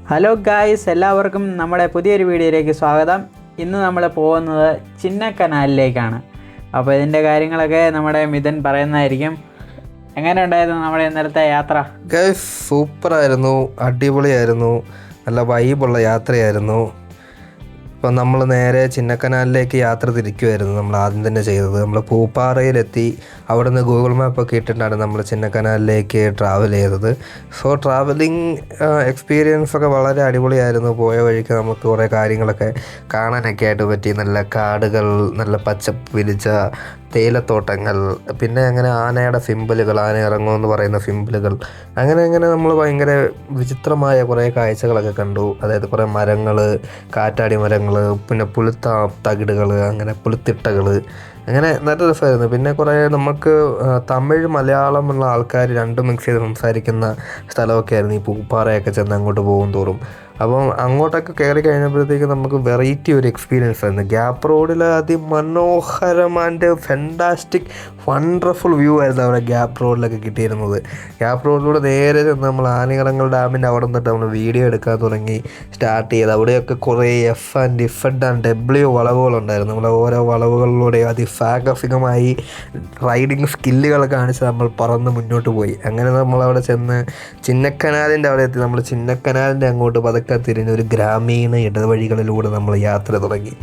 Hello guys, എല്ലാവർക്കും നമ്മുടെ പുതിയൊരു വീഡിയോയിലേക്ക് സ്വാഗതം. ഇന്ന് നമ്മൾ പോകുന്നത് ചിന്നക്കനാലിലേക്കാണ്. അപ്പോൾ ഇതിൻ്റെ കാര്യങ്ങളൊക്കെ നമ്മുടെ മിഥുൻ പറയുന്നതായിരിക്കും. എങ്ങനെ ഉണ്ടായിരുന്നു നമ്മുടെ ഇന്നലത്തെ യാത്ര? ഗൈസ് സൂപ്പറായിരുന്നു, അടിപൊളിയായിരുന്നു, നല്ല വൈബുള്ള യാത്രയായിരുന്നു. ഇപ്പം നമ്മൾ നേരെ ചിന്നക്കനാലിലേക്ക് യാത്ര തിരിക്കുമായിരുന്നു നമ്മൾ ആദ്യം തന്നെ ചെയ്തത്. നമ്മൾ പൂപ്പാറയിലെത്തി. അവിടെ നിന്ന് ഗൂഗിൾ മാപ്പൊക്കെ ഇട്ടിട്ടാണ് നമ്മൾ ചിന്നക്കനാലിലേക്ക് ട്രാവൽ ചെയ്തത്. സോ ട്രാവലിംഗ് എക്സ്പീരിയൻസൊക്കെ വളരെ അടിപൊളിയായിരുന്നു. പോയ വഴിക്ക് നമുക്ക് കുറേ കാര്യങ്ങളൊക്കെ കാണാനൊക്കെ ആയിട്ട് പറ്റി. നല്ല കാടുകൾ, നല്ല പച്ചപ്പ് വിരിച്ച തേയിലത്തോട്ടങ്ങൾ, പിന്നെ അങ്ങനെ ആനയുടെ സിമ്പിളുകൾ, ആന ഇറങ്ങുമെന്ന് പറയുന്ന സിമ്പിളുകൾ, അങ്ങനെ നമ്മൾ ഭയങ്കര വിചിത്രമായ കുറേ കാഴ്ചകളൊക്കെ കണ്ടു. അതായത് കുറേ മരങ്ങൾ, കാറ്റാടി മരങ്ങൾ, പിന്നെ പുളുത്ത തകിടുകൾ, അങ്ങനെ പുളുത്തിട്ടകൾ, അങ്ങനെ നല്ല രസമായിരുന്നു. പിന്നെ കുറേ നമുക്ക് തമിഴ് മലയാളം ഉള്ള ആൾക്കാർ രണ്ടും മിക്സ് ചെയ്ത് സംസാരിക്കുന്ന സ്ഥലമൊക്കെ ആയിരുന്നു ഈ പൂപ്പാറയൊക്കെ ചെന്ന് അങ്ങോട്ട് പോകും തോറും. അപ്പം അങ്ങോട്ടൊക്കെ കയറി കഴിഞ്ഞപ്പോഴത്തേക്ക് നമുക്ക് വെറൈറ്റി ഒരു എക്സ്പീരിയൻസ് ആയിരുന്നു. ഗ്യാപ്പ് റോഡിൽ അതിമനോഹരമാൻ്റെ ഫെൻറ്റാസ്റ്റിക് വണ്ടർഫുൾ വ്യൂ ആയിരുന്നു അവിടെ ഗ്യാപ്പ് റോഡിലൊക്കെ കിട്ടിയിരുന്നത്. ഗ്യാപ്പ് റോഡിലൂടെ നേരെ ചെന്ന് നമ്മൾ ആനയിറങ്ങൽ ഡാമിൻ്റെ അവിടെ നിന്നിട്ട് നമ്മൾ വീഡിയോ എടുക്കാൻ തുടങ്ങി സ്റ്റാർട്ട് ചെയ്ത്. അവിടെയൊക്കെ കുറേ F&W വളവുകളുണ്ടായിരുന്നു. നമ്മൾ ഓരോ വളവുകളിലൂടെ അതിസാഹസികമായി റൈഡിങ് സ്കില്ലുകൾ കാണിച്ച് നമ്മൾ പറന്ന് മുന്നോട്ട് പോയി. അങ്ങനെ നമ്മളവിടെ ചെന്ന് ചിന്നക്കനാലിൻ്റെ അവിടെ എത്തി. നമ്മൾ ചിന്നക്കനാലിൻ്റെ അങ്ങോട്ട് പതുക്കെ തിരിഞ്ഞ് ഒരു ഗ്രാമീണ ഇടവഴികളിലൂടെ നമ്മൾ യാത്ര തുടങ്ങി.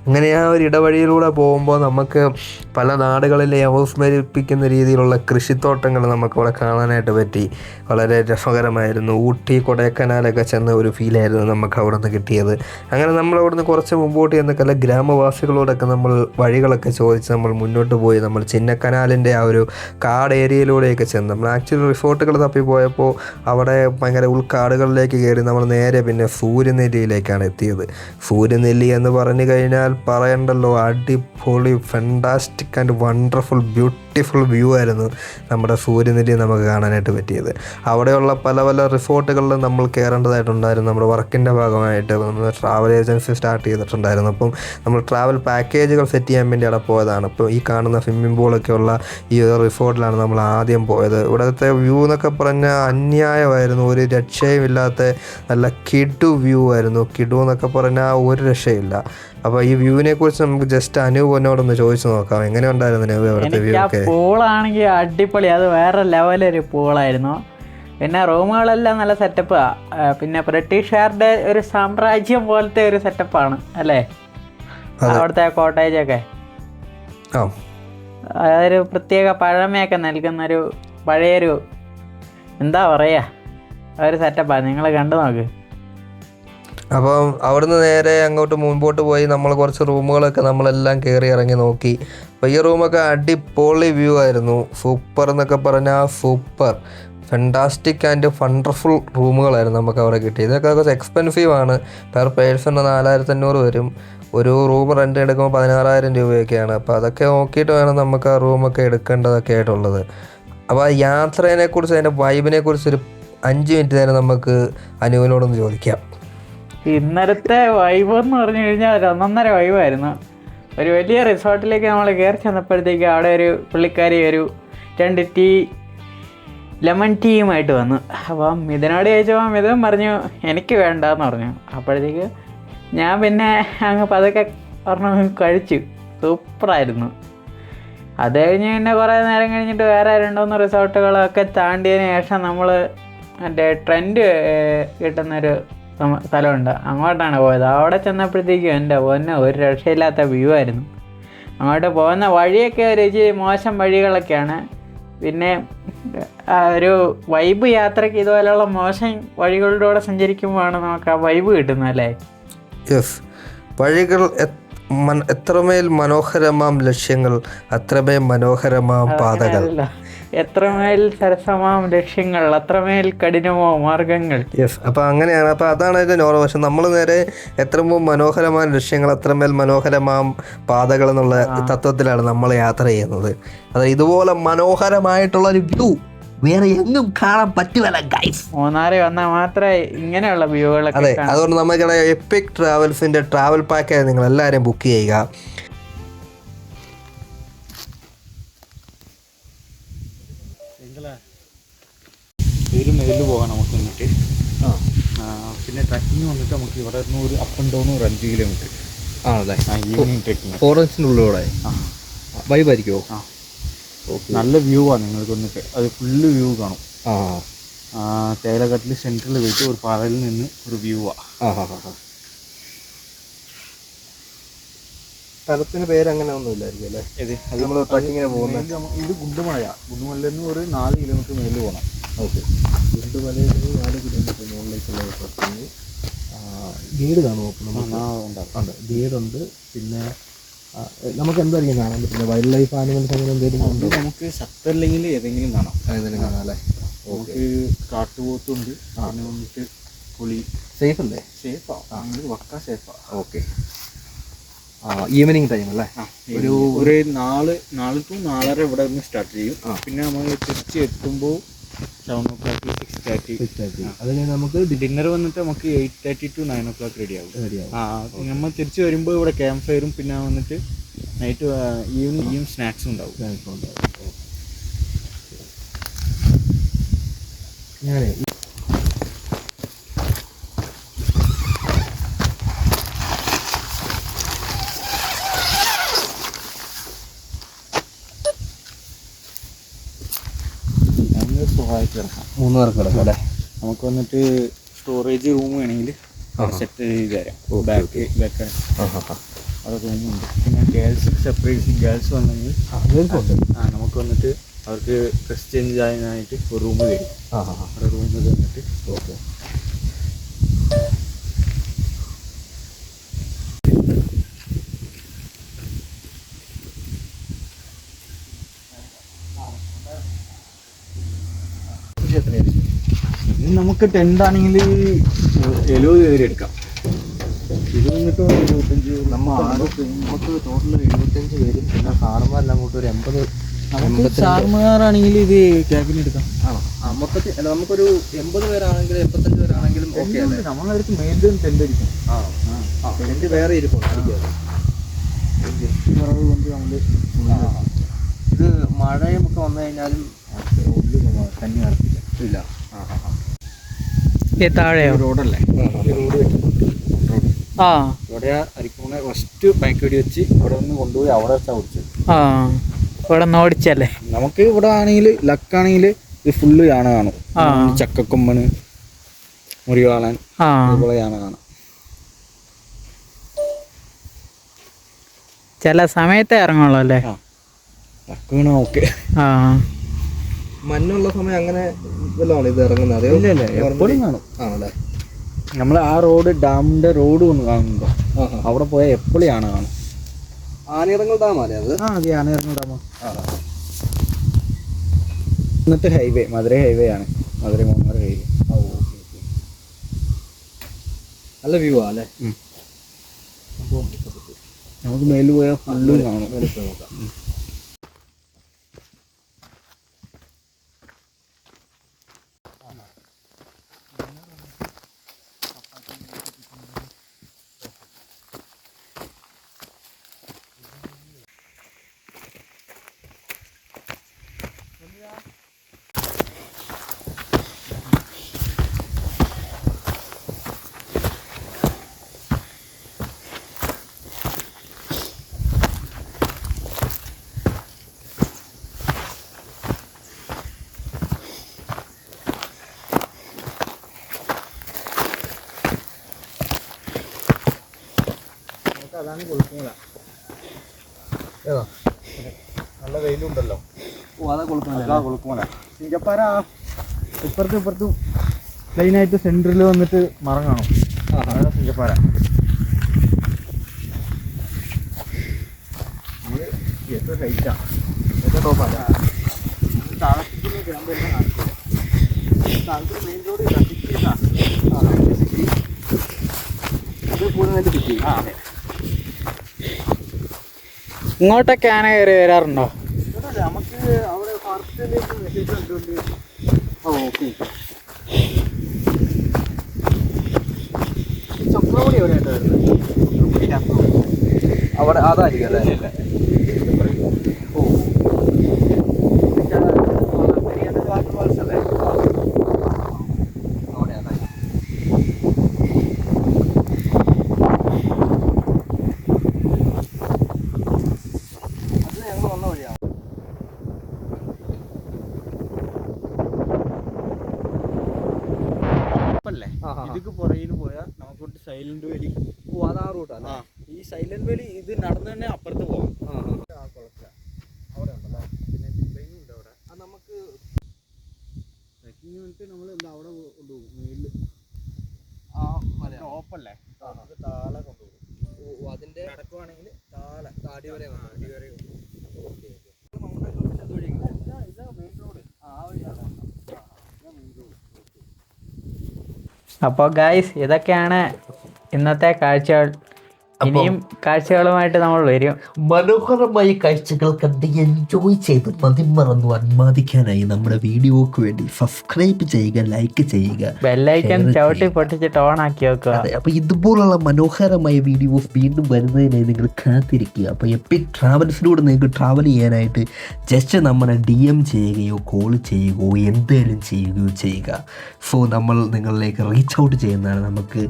അങ്ങനെ ആ ഒരു ഇടവഴിയിലൂടെ പോകുമ്പോൾ നമുക്ക് പല നാടുകളിലെ അവസ്മരിപ്പിക്കുന്ന രീതിയിലുള്ള കൃഷിത്തോട്ടങ്ങൾ നമുക്കവിടെ കാണാനായിട്ട് പറ്റി. വളരെ രസകരമായിരുന്നു. ഊട്ടി, കൊടൈക്കനാലൊക്കെ ചെന്ന ഒരു ഫീലായിരുന്നു നമുക്ക് അവിടെ നിന്ന് കിട്ടിയത്. അങ്ങനെ നമ്മൾ അവിടെ നിന്ന് കുറച്ച് മുമ്പോട്ട് ചെന്നൊക്കെ ഗ്രാമവാസികളോടൊക്കെ നമ്മൾ വഴികളൊക്കെ ചോദിച്ച് നമ്മൾ മുന്നോട്ട് പോയി. നമ്മൾ ചിന്നക്കനാലിൻ്റെ ആ ഒരു കാട് ഏരിയയിലൂടെയൊക്കെ ചെന്ന് നമ്മൾ ആക്ച്വലി റിസോർട്ടുകൾ തപ്പിപ്പോയപ്പോൾ അവിടെ ഭയങ്കര ഉൾക്കാടുകളിലേക്ക് കയറി നമ്മൾ നേരെ പിന്നെ സൂര്യനെല്ലിയിലേക്കാണ് എത്തിയത്. സൂര്യനെല്ലി എന്ന് പറഞ്ഞു കഴിഞ്ഞാൽ പറയണ്ടല്ലോ, അടിപൊളി fantastic and wonderful beautiful view ആയിരുന്നു നമ്മുടെ സൂര്യനെല്ലി നമുക്ക് കാണാനായിട്ട് പറ്റിയത്. അവിടെയുള്ള പല പല റിസോർട്ടുകളിലും നമ്മൾ കയറേണ്ടതായിട്ടുണ്ടായിരുന്നു. നമ്മുടെ വർക്കിൻ്റെ ഭാഗമായിട്ട് നമ്മൾ ട്രാവൽ ഏജൻസി സ്റ്റാർട്ട് ചെയ്തിട്ടുണ്ടായിരുന്നു. അപ്പം നമ്മൾ ട്രാവൽ പാക്കേജുകൾ സെറ്റ് ചെയ്യാൻ വേണ്ടി അവിടെ പോയതാണ്. ഇപ്പോൾ ഈ കാണുന്ന സ്വിമ്മിംഗ് പൂളൊക്കെ ഉള്ള ഈ ഒരു റിസോർട്ടിലാണ് നമ്മൾ ആദ്യം പോയത്. ഇവിടുത്തെ വ്യൂ എന്നൊക്കെ പറഞ്ഞാൽ അന്യായമായിരുന്നു. ഒരു രക്ഷയുമില്ലാത്ത നല്ല കിടു വ്യൂ ആയിരുന്നു. കിടു എന്നൊക്കെ പറഞ്ഞാൽ ഒരു രക്ഷയില്ല. അപ്പോൾ ഈ വ്യൂവിനെ കുറിച്ച് നമുക്ക് ജസ്റ്റ് അനൂപിനോടൊന്ന് ചോദിച്ചു നോക്കാം. എങ്ങനെ ഉണ്ടായിരുന്നു അനൂപ് അവിടുത്തെ വ്യൂ ഒക്കെ? പൂളാണെങ്കിൽ അടിപൊളി, അത് വേറെ ലെവലൊരു പൂളായിരുന്നു. പിന്നെ റൂമുകളെല്ലാം നല്ല സെറ്റപ്പാണ്. പിന്നെ ബ്രിട്ടീഷുകാരുടെ ഒരു സാമ്രാജ്യം പോലത്തെ ഒരു സെറ്റപ്പാണ് അല്ലേ അവിടുത്തെ കോട്ടേജൊക്കെ. അതൊരു പ്രത്യേക പഴമയൊക്കെ നൽകുന്നൊരു പഴയൊരു എന്താ പറയുക ഒരു സെറ്റപ്പാണ്. നിങ്ങൾ കണ്ടു നോക്ക്. അപ്പം അവിടുന്ന് നേരെ അങ്ങോട്ട് മുൻപോട്ട് പോയി നമ്മൾ കുറച്ച് റൂമുകളൊക്കെ നമ്മളെല്ലാം കയറി ഇറങ്ങി നോക്കി. അപ്പോൾ ഈ റൂമൊക്കെ അടിപൊളി വ്യൂ ആയിരുന്നു. സൂപ്പർ എന്നൊക്കെ പറഞ്ഞാൽ സൂപ്പർ ഫെൻറ്റാസ്റ്റിക് ആൻഡ് വണ്ടർഫുൾ റൂമുകളായിരുന്നു നമുക്ക് അവിടെ കിട്ടിയത്. ഇതൊക്കെ കുറച്ച് എക്സ്പെൻസീവ് ആണ്. പെർ പേഴ്സൺ 4500 വരും. ഒരു റൂം റെൻ്റ് എടുക്കുമ്പോൾ 16,000 രൂപയൊക്കെയാണ്. അപ്പോൾ അതൊക്കെ നോക്കിയിട്ട് വേണം നമുക്ക് ആ റൂമൊക്കെ എടുക്കേണ്ടതൊക്കെ ആയിട്ടുള്ളത്. അപ്പോൾ ആ യാത്രേനെക്കുറിച്ച്, അതിൻ്റെ വൈബിനെക്കുറിച്ചൊരു 5 മിനിറ്റ് നേരം നമുക്ക് അനുവിനോടൊന്ന് ചോദിക്കാം. ഇന്നലത്തെ വൈബ് എന്ന് പറഞ്ഞു കഴിഞ്ഞാൽ ഒരു ഒന്നൊന്നര വൈബായിരുന്നു. ഒരു വലിയ റിസോർട്ടിലേക്ക് നമ്മൾ കയറി ചെന്നപ്പോഴത്തേക്ക് അവിടെ ഒരു പുള്ളിക്കാരി ഒരു 2 ലെമൺ ടീയുമായിട്ട് വന്നു. അപ്പം ഇതിനോട് ചോദിച്ചപ്പോൾ മിഥുൻ പറഞ്ഞു എനിക്ക് വേണ്ടെന്ന് പറഞ്ഞു. അപ്പോഴത്തേക്ക് ഞാൻ പിന്നെ അങ്ങ് പതുക്കെ പറഞ്ഞു കഴിച്ചു. സൂപ്പറായിരുന്നു. അത് കഴിഞ്ഞ് പിന്നെ കുറേ നേരം കഴിഞ്ഞിട്ട് വേറെ 2-3 റിസോർട്ടുകളൊക്കെ താണ്ടിയതിന് ശേഷം നമ്മൾ മറ്റേ ട്രെൻഡ് കിട്ടുന്നൊരു സ്ഥലമുണ്ട്, അങ്ങോട്ടാണ് പോയത്. അവിടെ ചെന്നപ്പോഴത്തേക്കും എൻ്റെ പൊന്നെ ഒരു രക്ഷയില്ലാത്ത വ്യൂ ആയിരുന്നു. അങ്ങോട്ട് പോകുന്ന വഴിയൊക്കെ ഒരു ഇച്ചിരി മോശം വഴികളൊക്കെയാണ്. പിന്നെ ഒരു വൈബ് യാത്രയ്ക്ക് ഇതുപോലെയുള്ള മോശം വഴികളിലൂടെ സഞ്ചരിക്കുമ്പോഴാണ് നമുക്ക് ആ വൈബ് കിട്ടുന്നത് അല്ലേ? യെസ്, വഴികൾ എത്രമേൽ മനോഹരമാം ലക്ഷ്യങ്ങൾ, അത്രമേൽ മനോഹരമാം പാതകൾ. എത്രമേൽ സരസമാം ലക്ഷ്യങ്ങൾ, അത്രമേൽ കഠിനമോ മാർഗങ്ങൾ. യെസ്, അപ്പോൾ അങ്ങനെയാണ്. അപ്പോൾ അതാണ് അതിൻ്റെ നോർമൽ. പക്ഷെ നമ്മൾ നേരെ എത്രമോ മനോഹരമായ ലക്ഷ്യങ്ങൾ, അത്രമേൽ മനോഹരമാം പാതകൾ എന്നുള്ള തത്വത്തിലാണ് നമ്മൾ യാത്ര ചെയ്യുന്നത്. അത് ഇതുപോലെ മനോഹരമായിട്ടുള്ളൊരു വ്യൂ വേറെ എങ്ങും കാണാൻ പറ്റുമല്ല ഗൈസ്. മൂന്നാറിൽ വന്നാൽ മാത്രമേ ഇങ്ങനെയുള്ള വ്യൂകളൊക്കെ. അതെ, അതുകൊണ്ട് നമുക്കിടെ എപ്പിക് ട്രാവൽസിൻ്റെ ട്രാവൽ പാക്കേജ് നിങ്ങൾ എല്ലാവരും ബുക്ക് ചെയ്യുക. പോകാം നമുക്ക് എന്നിട്ട് പിന്നെ ട്രക്കിങ് വന്നിട്ട് നമുക്ക് ഇവിടെ നിന്ന് ഒരു അപ്പ് ആൻഡ് ഡൗൺ ഒരു 5 കിലോമീറ്റർ ആണല്ലേ? ഈവനിങ് ട്രക്കിങ് ഫോറസ്റ്റിൻ്റെ ഉള്ളിലൂടെ വൈബായിരിക്കുമോ? നല്ല വ്യൂ ആണ് നിങ്ങൾക്ക് വന്നിട്ട്, അത് ഫുള്ള് വ്യൂ കാണും. തേയിലക്കാട്ടിൽ സെൻറ്ററിൽ പോയിട്ട് ഒരു പാറയിൽ നിന്ന് ഒരു വ്യൂ സ്ഥലത്തിന് പേര് അങ്ങനെ ഒന്നും ഇല്ലായിരിക്കും അല്ലേ? ഇത് നമ്മൾ ട്രക്കിങ്ങിന് പോകുന്നത് ഇത് ഗുണ്ടുമലയാണ്. ഗുണ്ടുമലയിൽ നിന്ന് ഒരു 4 കിലോമീറ്റർ മേളിൽ പോകണം. ഓക്കെ. ഗുണ്ടുമലയിൽ നിന്ന് 4 കിലോമീറ്റർ മുകളിലേക്കുള്ള ട്രക്കിങ്. ഗൈഡ് കാണുമോ? ഉണ്ട്, ഗൈഡുണ്ട്. പിന്നെ നമുക്ക് എന്തായിരിക്കും കാണാൻ പറ്റുന്നത്? വൈൽഡ് ലൈഫ് ആനിമൽസ് അങ്ങനെ എന്തെങ്കിലും ഉണ്ടോ? നമുക്ക് സത്തല്ലെങ്കിൽ ഏതെങ്കിലും കാണാം. ഏതെങ്കിലും കാണാം അല്ലേ? നമുക്ക് കാട്ടുപോത്തുണ്ട്. പിന്നെ വന്നിട്ട് പുളി. സേഫ് അല്ലേ? സേഫാണ്, വക്ക സേഫാണ്. ഓക്കെ. ഈവനിങ് ടൈം അല്ലേ? ഒരു 4 to 4:30 ഇവിടെ നിന്ന് സ്റ്റാർട്ട് ചെയ്യും. പിന്നെ നമ്മൾ തിരിച്ച് എത്തുമ്പോൾ 7 o'clock 6:30. അത് കഴിഞ്ഞ് നമുക്ക് ഡിന്നർ വന്നിട്ട് നമുക്ക് 8:30 to 9 o'clock റെഡിയാവും. നമ്മൾ തിരിച്ച് വരുമ്പോൾ ഇവിടെ ക്യാമ്പ് ഫയറും പിന്നെ വന്നിട്ട് നൈറ്റ് ഈവനിങ് സ്നാക്സും ഉണ്ടാവും. ഞാനേ സുഖമായിട്ട് കിടക്കാം. 3 പേർക്ക് കിടക്കാം അല്ലേ? നമുക്ക് വന്നിട്ട് സ്റ്റോറേജ് റൂം വേണമെങ്കിൽ സെറ്റ് ചെയ്ത് തരാം. ബാക്ക് അവിടെ റൂമുണ്ട്. പിന്നെ ഗേൾസ് സെപ്പറേറ്റ്, ഗേൾസ് വന്നെങ്കിൽ നമുക്ക് വന്നിട്ട് അവർക്ക് ഡ്രസ് ചേഞ്ച് ചെയ്യാനായിട്ട് ഒരു റൂം തരും. അവിടെ റൂം തന്നിട്ട് ഓക്കെ. നമുക്ക് ടെൻ്റ് ആണെങ്കിൽ 70 പേര് എടുക്കാം. ഇത് വന്നിട്ട് 25. നമുക്ക് ടോട്ടൽ 75 പേരും പിന്നെ സാറന്മാരെല്ലാം കൂട്ട് ഒരു 80. സാർമാരാണെങ്കിൽ ഇത് ക്യാബിൻ എടുക്കാം. മൊത്തത്തിൽ നമുക്കൊരു 80 പേരാണെങ്കിലും 75 പേരാണെങ്കിലും ഓക്കെ അല്ലേ? നമ്മളടുത്ത് മെയിൻ ടെൻ്റ് അടിക്കും. ടെൻ്റ് വേറെ ഇരിക്കും. ഇത് മഴയൊക്കെ വന്നു കഴിഞ്ഞാലും തന്നെ നടത്തില്ല. ഇല്ല. താഴെയോ? റോഡല്ലേ? റോഡ് ഇവിടെ അരിക്കൂണ ഫസ്റ്റ് ബൈക്ക് വെടി വെച്ച് ഇവിടെ നിന്ന് കൊണ്ടുപോയി അവിടെ വെച്ചാൽ ഓടിച്ചത്. ഇവിടെ നിന്ന് ഓടിച്ചല്ലേ? നമുക്ക് ഇവിടെ ആണെങ്കിൽ ലക്കാണെങ്കിൽ ഇത് ഫുള്ള് യാന കാണും. ചക്കക്കൊമ്പന്, മുറിവാളൻ, അതുപോലെ യാന കാണാം. ചില സമയത്തെ ഇറങ്ങുള്ളൂ അല്ലേ? ലക്ക് വീണ ഓക്കെ. മഞ്ഞുള്ള സമയം അങ്ങനെ വല്ലതാണ് ഇത് ഇറങ്ങുന്നത്? ഇല്ല, എപ്പോഴും കാണും. ആണല്ലേ? നമ്മൾ ആ റോഡ് ഡാമിന്റെ റോഡ് ഒന്ന് കാണുന്നുണ്ടോ? അവിടെ പോയാൽ എപ്പോഴും യാന കാണും. ആനയിറങ്ങൽ ഡാമല്ലേ അത്? അത് ആനയിറങ്ങൽ ഡാമ. എന്നിട്ട് ഹൈവേ, മധുരൈ ഹൈവേ ആണ്. മധുരൈ മൂന്നാർ ഹൈവേ. നല്ല വ്യൂ ആ അല്ലേ? നമുക്ക് മേലിൽ പോയാൽ ഫുള്ളും കാണും. അതാണ് കൊളുക്കുമല. നല്ല വെയിലുണ്ടല്ലോ. അതാ കൊളുക്കുമല. സിംഗപ്പാര ഇപ്പുറത്തും ലൈനായിട്ട് സെൻറ്ററിൽ വന്നിട്ട് മരം കാണും. അതാണ് സിംഗപ്പാര. നമ്മൾ ഏറ്റവും ഹൈറ്റാണ്, ഏറ്റവും ടോപ്പാണ്. താഴത്തേക്ക് ക്യാമ്പ് എല്ലാം കാണിക്കില്ല. താഴത്തെ മെയിൻ റോഡ് സിറ്റി അത് പൂർണ്ണമായിട്ട് സിറ്റി. ഇങ്ങോട്ടൊക്കെ ആന കയറി വരാറുണ്ടോ? നമുക്ക് അവിടെ ഫോറസ്റ്റിലേക്ക് മെസ്സേജ് കണ്ടുകൊണ്ട് ഓക്കെ. ചക്രവടി എവിടെയായിട്ട് വരുന്നത്? അവിടെ അതായിരിക്കും അല്ലേ? ഓ ഇതൊക്കെ പുറകിൽ പോയാൽ നമുക്ക് സൈലന്റ് വാലി. അതാ റൂട്ടാണ്. ഈ സൈലന്റ് വാലി ഇത് നടന്നു തന്നെ അപ്പുറത്ത് പോകാം. അവിടെ ഉണ്ടല്ലോ. പിന്നെ ജിബ്ബയും ഉണ്ട് അവിടെ. അത് നമുക്ക് ട്രക്കിങ് വന്നിട്ട് നമ്മൾ അവിടെ കൊണ്ടുപോകും. മേലിൽ ടോപ്പല്ലേ, താഴെ കൊണ്ടുപോകും. അതിന്റെ നടക്കുവാണെങ്കിൽ താടി വരെ അപ്പോൾ ഗായ്സ് ഇതൊക്കെയാണ് ഇന്നത്തെ കാഴ്ചകൾ. ഇനിയും കാഴ്ചകളുമായിട്ട് നമ്മൾ വരും. മനോഹരമായ കാഴ്ചകൾ കണ്ട് എൻജോയ് ചെയ്ത് മതിമറന്നു അന്മാദിക്കാനായി നമ്മുടെ വീഡിയോക്ക് വേണ്ടി സബ്സ്ക്രൈബ് ചെയ്യുക, ലൈക്ക് ചെയ്യുക, ബെല്ലൈക്കൺ ചവിട്ടി പൊട്ടിച്ചിട്ട് ഓൺ ആക്കി വെക്കുക. അതെ, അപ്പോൾ ഇതുപോലുള്ള മനോഹരമായ വീഡിയോസ് വീണ്ടും വരുന്നതിനായി നിങ്ങൾ കാത്തിരിക്കുക. അപ്പോൾ എപ്പിക് ട്രാവൽസിലൂടെ നിങ്ങൾക്ക് ട്രാവൽ ചെയ്യാനായിട്ട് ജസ്റ്റ് നമ്മളെ DM ചെയ്യുകയോ കോൾ ചെയ്യുകയോ എന്തെങ്കിലും ചെയ്യുകയോ ചെയ്യുക. സോ നമ്മൾ നിങ്ങളിലേക്ക് റീച്ച് ഔട്ട് ചെയ്യുന്നതാണ്. നമുക്ക്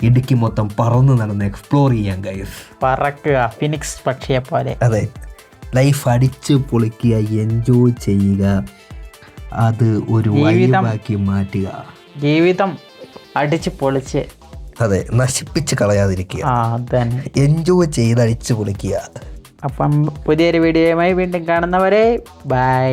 ഇടുക്കി മൊത്തം പറന്ന് നടന്ന് എക്സ്പ്ലോർ ചെയ്യാം ഗൈസ്. പറക്കുക ഫിനിക്സ് പക്ഷിയെ പോലെ. അതെ, ലൈഫ് അടിച്ച് പൊളിക്കുക, എൻജോയ് ചെയ്യുക, അത് ഒരു വൈബാക്കി മാറ്റുക. ജീവിതം അടിച്ച് പൊളിച്ച്, അതെ, നശിപ്പിച്ച് കളയാതിരിക്കുക, അതന്നെ എൻജോയ് ചെയ്ത് അടിച്ച് പൊളിക്കുക. അപ്പം പുതിയൊരു വീഡിയോയുമായി വീണ്ടും കാണുന്നവരെ ബൈ.